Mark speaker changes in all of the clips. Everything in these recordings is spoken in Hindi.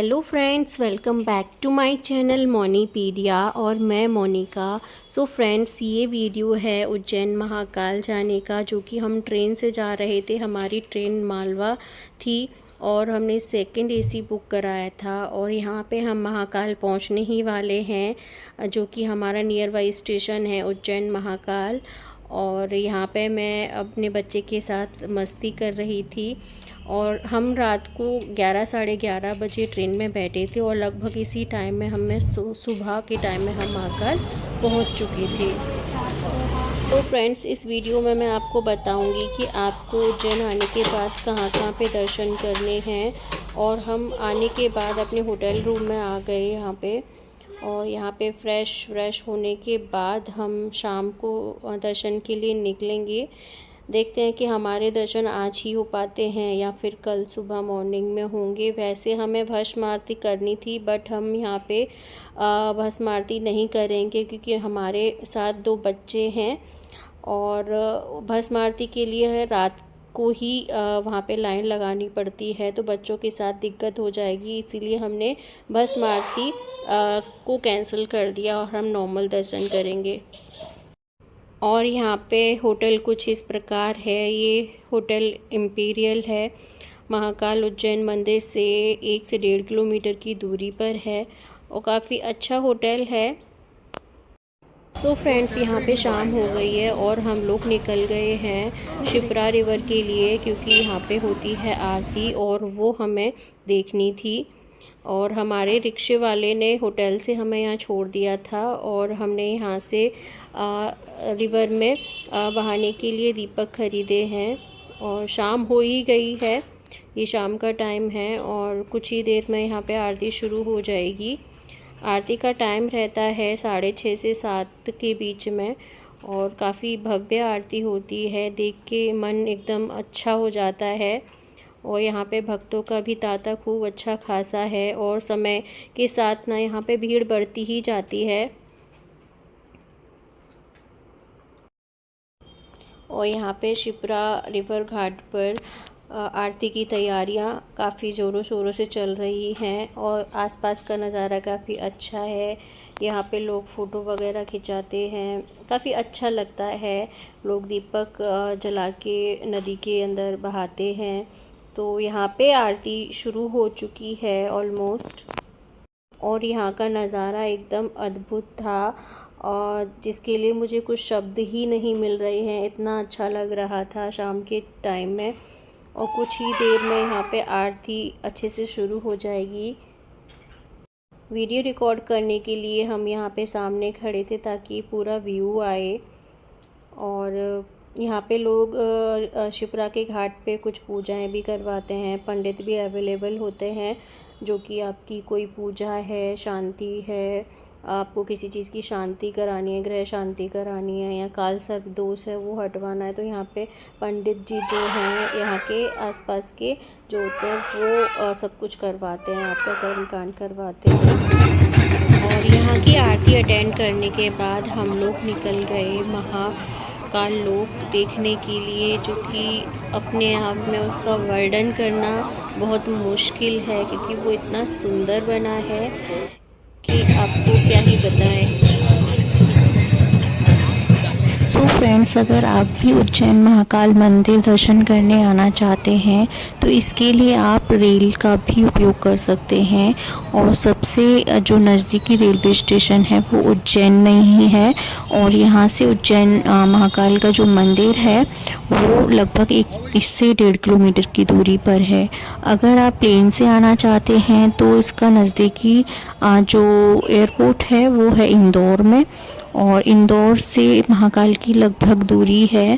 Speaker 1: Hello friends, welcome back to my channel Monipedia और मैं मोनिका। सो फ्रेंड्स, ये वीडियो है उज्जैन महाकाल जाने का, जो कि हम ट्रेन से जा रहे थे। हमारी ट्रेन मालवा थी और हमने सेकंड एसी बुक कराया था और यहाँ पे हम महाकाल पहुँचने ही वाले हैं, जो कि हमारा नियर बाई स्टेशन है उज्जैन महाकाल। और यहाँ पे मैं अपने बच्चे के साथ मस्ती कर रही थी और हम रात को 11 साढ़े 11 बजे ट्रेन में बैठे थे और लगभग इसी टाइम में हमें सुबह के टाइम में हम महाकाल पहुंच चुके थे। तो फ्रेंड्स, इस वीडियो में मैं आपको बताऊंगी कि आपको उज्जैन आने के बाद कहाँ कहाँ पे दर्शन करने हैं। और हम आने के बाद अपने होटल रूम में आ गए यहाँ पे, और यहाँ पे फ्रेश होने के बाद हम शाम को दर्शन के लिए निकलेंगे। देखते हैं कि हमारे दर्शन आज ही हो पाते हैं या फिर कल सुबह मॉर्निंग में होंगे। वैसे हमें भस्म आरती करनी थी, बट हम यहाँ पे भस्म आरती नहीं करेंगे क्योंकि हमारे साथ 2 बच्चे हैं और भस्म आरती के लिए रात को ही वहाँ पे लाइन लगानी पड़ती है, तो बच्चों के साथ दिक्कत हो जाएगी। इसीलिए हमने भस्म आरती को कैंसिल कर दिया और हम नॉर्मल दर्शन करेंगे। और यहाँ पे होटल कुछ इस प्रकार है। ये होटल इम्पीरियल है, महाकाल उज्जैन मंदिर से 1 से 1.5 किलोमीटर की दूरी पर है और काफ़ी अच्छा होटल है। सो फ्रेंड्स, यहाँ पे शाम हो गई है और हम लोग निकल गए हैं शिप्रा रिवर के लिए, क्योंकि यहाँ पे होती है आरती और वो हमें देखनी थी। और हमारे रिक्शे वाले ने होटल से हमें यहाँ छोड़ दिया था और हमने यहाँ से रिवर में बहाने के लिए दीपक ख़रीदे हैं। और शाम हो ही गई है, ये शाम का टाइम है और कुछ ही देर में यहाँ पे आरती शुरू हो जाएगी। आरती का टाइम रहता है 6:30 से 7 के बीच में और काफ़ी भव्य आरती होती है। देख के मन एकदम अच्छा हो जाता है। और यहाँ पे भक्तों का भी तांता खूब अच्छा खासा है और समय के साथ ना यहाँ पे भीड़ बढ़ती ही जाती है। और यहाँ पे शिप्रा रिवर घाट पर आरती की तैयारियाँ काफ़ी ज़ोरों शोरों से चल रही हैं और आसपास का नज़ारा काफ़ी अच्छा है। यहाँ पे लोग फ़ोटो वगैरह खिंचाते हैं, काफ़ी अच्छा लगता है। लोग दीपक जला के नदी के अंदर बहाते हैं। तो यहाँ पे आरती शुरू हो चुकी है ऑलमोस्ट, और यहाँ का नज़ारा एकदम अद्भुत था और जिसके लिए मुझे कुछ शब्द ही नहीं मिल रहे हैं। इतना अच्छा लग रहा था शाम के टाइम में। और कुछ ही देर में यहाँ पे आरती अच्छे से शुरू हो जाएगी। वीडियो रिकॉर्ड करने के लिए हम यहाँ पे सामने खड़े थे ताकि पूरा व्यू आए। और यहाँ पे लोग शिप्रा के घाट पे कुछ पूजाएं भी करवाते हैं। पंडित भी अवेलेबल होते हैं, जो कि आपकी कोई पूजा है, शांति है, आपको किसी चीज़ की शांति करानी है, ग्रह शांति करानी है या काल सर्प दोष है वो हटवाना है, तो यहाँ पे पंडित जी जो हैं यहाँ के आसपास के जो होते हैं वो सब कुछ करवाते हैं, आपका कर्मकांड करवाते हैं। और यहाँ की आरती अटेंड करने के बाद हम लोग निकल गए महाकाल लोक देखने के लिए, जो कि अपने आप में उसका वर्णन करना बहुत मुश्किल है क्योंकि वो इतना सुंदर बना है कि आपको क्या ही बताएं।
Speaker 2: सो फ्रेंड्स, अगर आप भी उज्जैन महाकाल मंदिर दर्शन करने आना चाहते हैं तो इसके लिए आप रेल का भी उपयोग कर सकते हैं। और सबसे जो नज़दीकी रेलवे स्टेशन है वो उज्जैन में ही है और यहाँ से उज्जैन महाकाल का जो मंदिर है वो लगभग 1 से 1.5 किलोमीटर की दूरी पर है। अगर आप प्लेन से आना चाहते हैं तो इसका नज़दीकी जो एयरपोर्ट है वो है इंदौर में, और इंदौर से महाकाल की लगभग दूरी है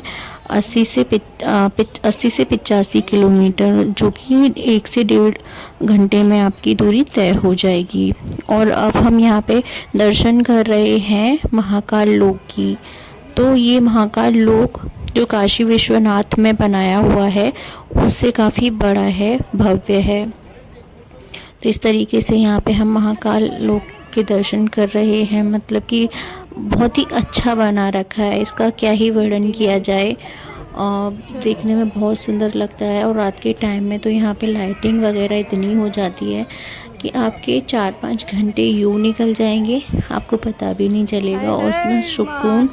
Speaker 2: 80 से 85 किलोमीटर, जो कि 1 से 1.5 घंटे में आपकी दूरी तय हो जाएगी। और अब हम यहाँ पे दर्शन कर रहे हैं महाकाल लोक की। तो ये महाकाल लोक जो काशी विश्वनाथ में बनाया हुआ है उससे काफ़ी बड़ा है, भव्य है। तो इस तरीके से यहाँ पे हम महाकाल लोक के दर्शन कर रहे हैं। मतलब कि बहुत ही अच्छा बना रखा है, इसका क्या ही वर्णन किया जाए। देखने में बहुत सुंदर लगता है। और रात के टाइम में तो यहाँ पे लाइटिंग वगैरह इतनी हो जाती है कि आपके 4-5 घंटे यूँ निकल जाएंगे, आपको पता भी नहीं चलेगा और इतना सुकून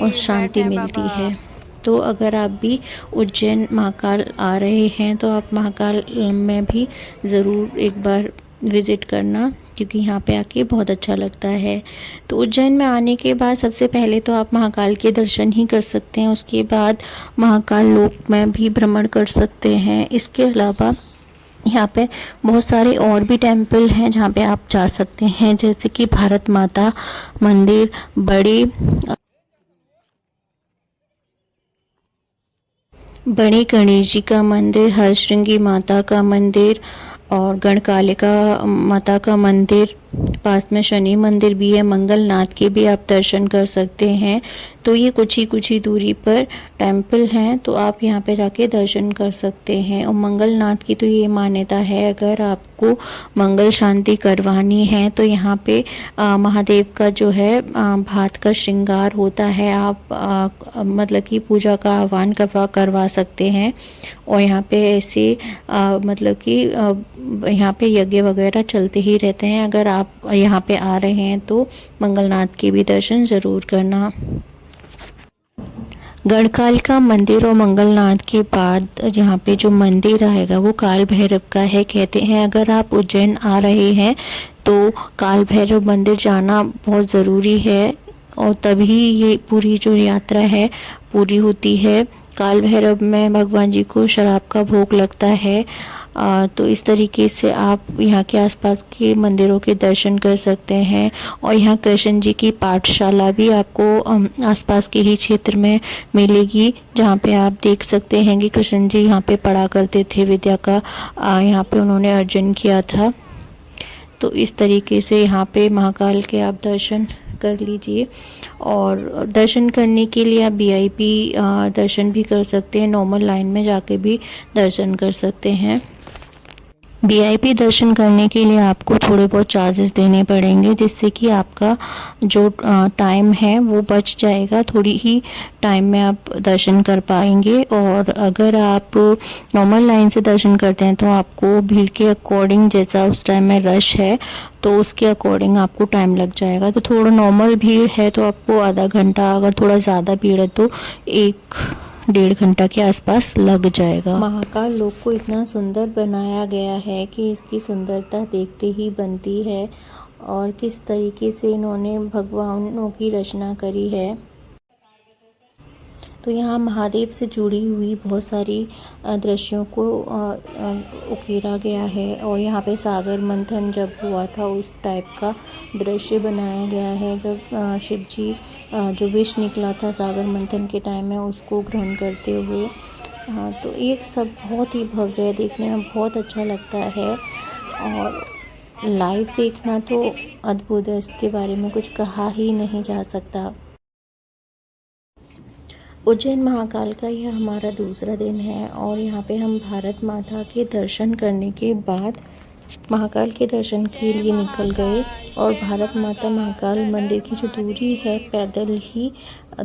Speaker 2: और शांति मिलती है। तो अगर आप भी उज्जैन महाकाल आ रहे हैं तो आप महाकाल में भी ज़रूर एक बार विज़िट करना, क्योंकि यहाँ पे आके बहुत अच्छा लगता है। तो उज्जैन में आने के बाद सबसे पहले तो आप महाकाल के दर्शन ही कर सकते हैं, उसके बाद महाकाल लोक में भी भ्रमण कर सकते हैं। इसके अलावा यहाँ पे बहुत सारे और भी टेम्पल हैं जहाँ पे आप जा सकते हैं, जैसे कि भारत माता मंदिर, बड़े गणेश जी का मंदिर, हरश्रृंगी माता का मंदिर और गणकालिका माता का मंदिर, पास में शनि मंदिर भी है, मंगलनाथ के भी आप दर्शन कर सकते हैं। तो ये कुछ ही दूरी पर टेम्पल हैं, तो आप यहाँ पे जाके दर्शन कर सकते हैं। और मंगलनाथ की तो ये मान्यता है, अगर आपको मंगल शांति करवानी है तो यहाँ पे महादेव का जो है भात का श्रृंगार होता है, आप मतलब कि पूजा का आह्वान करवा सकते हैं। और यहाँ पे ऐसे मतलब कि यहाँ पे यज्ञ वगैरह चलते ही रहते हैं। अगर आप यहाँ पे आ रहे हैं तो मंगलनाथ के भी दर्शन ज़रूर करना। गढ़कालिका मंदिर और मंगलनाथ के बाद यहाँ पे जो मंदिर आएगा वो काल भैरव का है। कहते हैं अगर आप उज्जैन आ रहे हैं तो काल भैरव मंदिर जाना बहुत ज़रूरी है, और तभी ये पूरी जो यात्रा है पूरी होती है। काल भैरव में भगवान जी को शराब का भोग लगता है। तो इस तरीके से आप यहाँ के आसपास के मंदिरों के दर्शन कर सकते हैं। और यहाँ कृष्ण जी की पाठशाला भी आपको आसपास के ही क्षेत्र में मिलेगी, जहाँ पे आप देख सकते हैं कि कृष्ण जी यहाँ पे पढ़ा करते थे, विद्या का यहाँ पे उन्होंने अर्जन किया था। तो इस तरीके से यहाँ पे महाकाल के आप दर्शन कर लीजिए। और दर्शन करने के लिए आप VIP दर्शन भी कर सकते हैं, नॉर्मल लाइन में जाके भी दर्शन कर सकते हैं। VIP दर्शन करने के लिए आपको थोड़े बहुत चार्जेस देने पड़ेंगे, जिससे कि आपका जो टाइम है वो बच जाएगा, थोड़ी ही टाइम में आप दर्शन कर पाएंगे। और अगर आप नॉर्मल लाइन से दर्शन करते हैं तो आपको भीड़ के अकॉर्डिंग, जैसा उस टाइम में रश है तो उसके अकॉर्डिंग आपको टाइम लग जाएगा। तो थोड़ा नॉर्मल भीड़ है तो आपको आधा घंटा, अगर थोड़ा ज़्यादा भीड़ है तो 1-1.5 घंटा के आसपास लग जाएगा। महाकाल लोक को इतना सुंदर बनाया गया है कि इसकी सुंदरता देखते ही बनती है, और किस तरीके से इन्होंने भगवानों की रचना करी है। तो यहाँ महादेव से जुड़ी हुई बहुत सारी दृश्यों को उकेरा गया है। और यहाँ पे सागर मंथन जब हुआ था उस टाइप का दृश्य बनाया गया है, जब शिव जी जो विष निकला था सागर मंथन के टाइम में उसको ग्रहण करते हुए। तो एक सब बहुत ही भव्य है, देखने में बहुत अच्छा लगता है। और लाइव देखना तो अद्भुत है, इसके बारे में कुछ कहा ही नहीं जा सकता। उज्जैन महाकाल का यह हमारा दूसरा दिन है, और यहाँ पे हम भारत माता के दर्शन करने के बाद महाकाल के दर्शन के लिए निकल गए। और भारत माता महाकाल मंदिर की जो दूरी है पैदल ही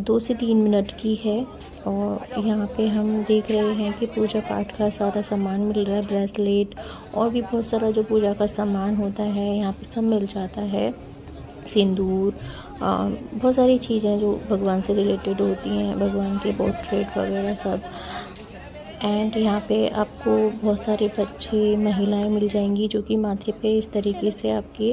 Speaker 2: 2 से 3 मिनट की है। और यहाँ पे हम देख रहे हैं कि पूजा पाठ का सारा सामान मिल रहा है, ब्रेसलेट और भी बहुत सारा जो पूजा का सामान होता है यहाँ पे सब मिल जाता है, सिंदूर, बहुत सारी चीज़ें जो भगवान से रिलेटेड होती हैं, भगवान के पोर्ट्रेट वगैरह सब। एंड यहाँ पे आपको बहुत सारे बच्चे, महिलाएं मिल जाएंगी जो कि माथे पे इस तरीके से आपके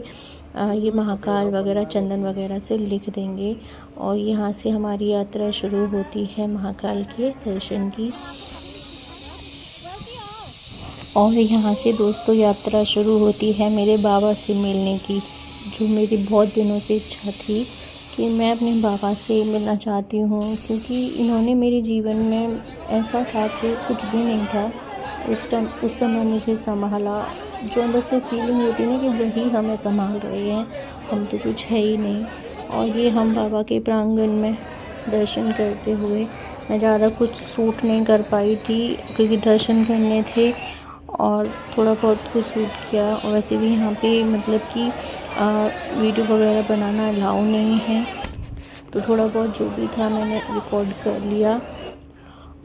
Speaker 2: ये महाकाल वगैरह चंदन वगैरह से लिख देंगे। और यहाँ से हमारी यात्रा शुरू होती है महाकाल के दर्शन की। और यहाँ से दोस्तों यात्रा शुरू होती है मेरे बाबा से मिलने की, जो मेरी बहुत दिनों से इच्छा थी कि मैं अपने बाबा से मिलना चाहती हूँ, क्योंकि इन्होंने मेरे जीवन में ऐसा था कि कुछ भी नहीं था उस समय मुझे संभाला। जो अंदर से फीलिंग होती है ना कि वही हमें संभाल रहे हैं, हम तो कुछ है ही नहीं। और ये हम बाबा के प्रांगण में दर्शन करते हुए, मैं ज़्यादा कुछ शूट नहीं कर पाई थी क्योंकि दर्शन करने थे, और थोड़ा बहुत कुछ शूट किया। और वैसे भी यहाँ पे मतलब कि वीडियो वगैरह बनाना अलाउ नहीं है, तो थोड़ा बहुत जो भी था मैंने रिकॉर्ड कर लिया।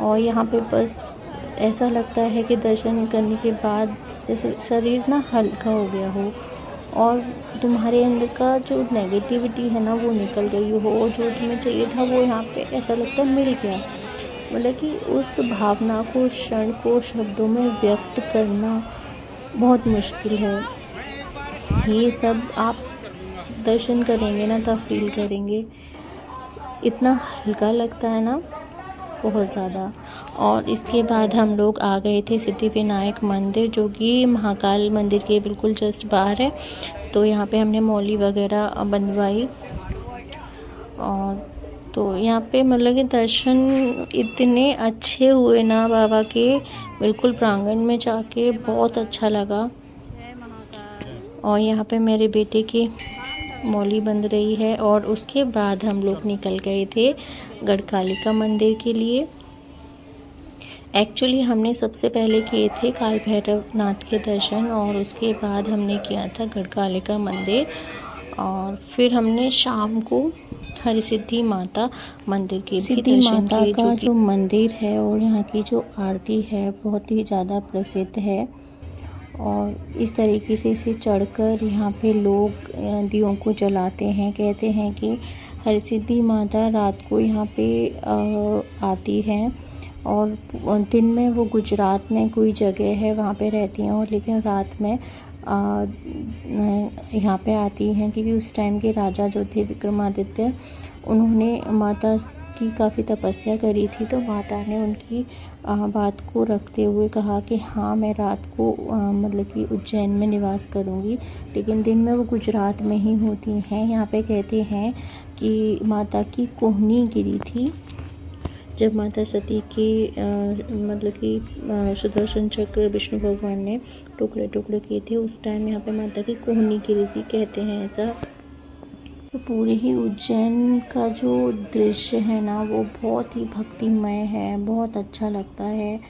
Speaker 2: और यहाँ पे बस ऐसा लगता है कि दर्शन करने के बाद जैसे शरीर ना हल्का हो गया हो और तुम्हारे अंदर का जो नेगेटिविटी है ना वो निकल गई हो, और जो तुम्हें चाहिए था वो यहाँ पे ऐसा लगता है मिल गया। मतलब कि उस भावना को, क्षण को शब्दों में व्यक्त करना बहुत मुश्किल है। ये सब आप दर्शन करेंगे ना तब फील करेंगे, इतना हल्का लगता है ना, बहुत ज़्यादा। और इसके बाद हम लोग आ गए थे सिद्धिविनायक मंदिर, जो कि महाकाल मंदिर के बिल्कुल जस्ट बाहर है। तो यहाँ पे हमने मौली वगैरह बनवाई, और तो यहाँ पे मतलब कि दर्शन इतने अच्छे हुए ना बाबा के, बिल्कुल प्रांगण में जाके बहुत अच्छा लगा। और यहाँ पे मेरे बेटे की मौली बन रही है, और उसके बाद हम लोग निकल गए थे गढ़कालिका मंदिर के लिए। एक्चुअली हमने सबसे पहले किए थे काल भैरव नाथ के दर्शन, और उसके बाद हमने किया था गढ़कालिका मंदिर, और फिर हमने शाम को हरसिद्धि माता मंदिर के भी दर्शन किए। का जो मंदिर है और यहाँ की जो आरती है बहुत ही ज़्यादा प्रसिद्ध है, और इस तरीके से इसे चढ़कर यहाँ पे लोग दियों को जलाते हैं। कहते हैं कि हरसिद्धि माता रात को यहाँ पे आती हैं, और दिन में वो गुजरात में कोई जगह है वहाँ पे रहती हैं, और लेकिन रात में यहाँ पे आती हैं, क्योंकि उस टाइम के राजा जो थे विक्रमादित्य, उन्होंने माता की काफ़ी तपस्या करी थी। तो माता ने उनकी बात को रखते हुए कहा कि हाँ मैं रात को मतलब कि उज्जैन में निवास करूँगी, लेकिन दिन में वो गुजरात में ही होती हैं। यहाँ पे कहते हैं कि माता की कोहनी गिरी थी जब माता सती की मतलब कि सुदर्शन चक्र विष्णु भगवान ने टुकड़े टुकड़े किए थे, उस टाइम यहाँ पे माता की कोहनी गिरी थी, कहते हैं ऐसा। तो पूरे ही उज्जैन का जो दृश्य है ना वो बहुत ही भक्तिमय है, बहुत अच्छा लगता है।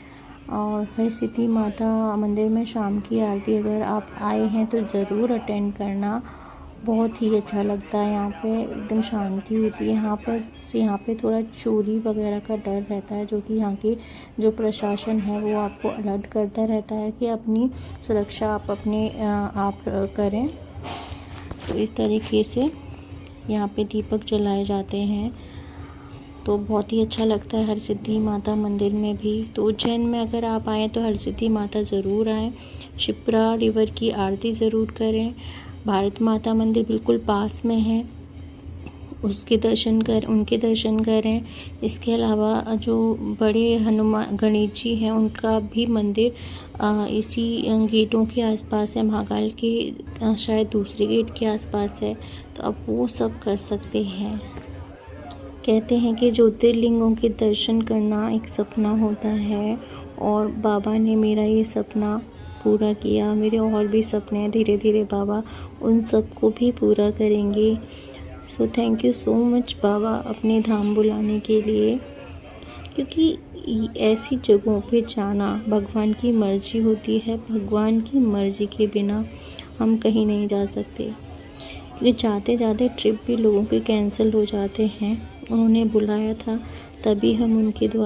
Speaker 2: और हरसिद्धि माता मंदिर में शाम की आरती अगर आप आए हैं तो ज़रूर अटेंड करना, बहुत ही अच्छा लगता है। यहाँ पे एकदम शांति होती है। यहाँ पे थोड़ा चोरी वगैरह का डर रहता है, जो कि यहाँ की जो प्रशासन है वो आपको अलर्ट करता रहता है कि अपनी सुरक्षा आप करें। तो इस तरीके से यहाँ पे दीपक जलाए जाते हैं, तो बहुत ही अच्छा लगता है हरसिद्धि माता मंदिर में भी। तो उज्जैन में अगर आप आएँ तो हरसिद्धि माता ज़रूर आएँ, शिप्रा रिवर की आरती ज़रूर करें। भारत माता मंदिर बिल्कुल पास में है, उनके दर्शन करें। इसके अलावा जो बड़े हनुमान गणेश जी हैं उनका भी मंदिर इसी गेटों के आसपास है, महाकाल के शायद दूसरे गेट के आसपास है, तो आप वो सब कर सकते हैं। कहते हैं कि ज्योतिर्लिंगों के दर्शन करना एक सपना होता है, और बाबा ने मेरा ये सपना पूरा किया। मेरे और भी सपने हैं, धीरे धीरे बाबा उन सबको भी पूरा करेंगे। So thank you so much बाबा अपने धाम बुलाने के लिए, क्योंकि ऐसी जगहों पे जाना भगवान की मर्ज़ी होती है। भगवान की मर्ज़ी के बिना हम कहीं नहीं जा सकते, क्योंकि जाते जाते ट्रिप भी लोगों के कैंसिल हो जाते हैं। उन्होंने बुलाया था तभी हम उनके द्वारा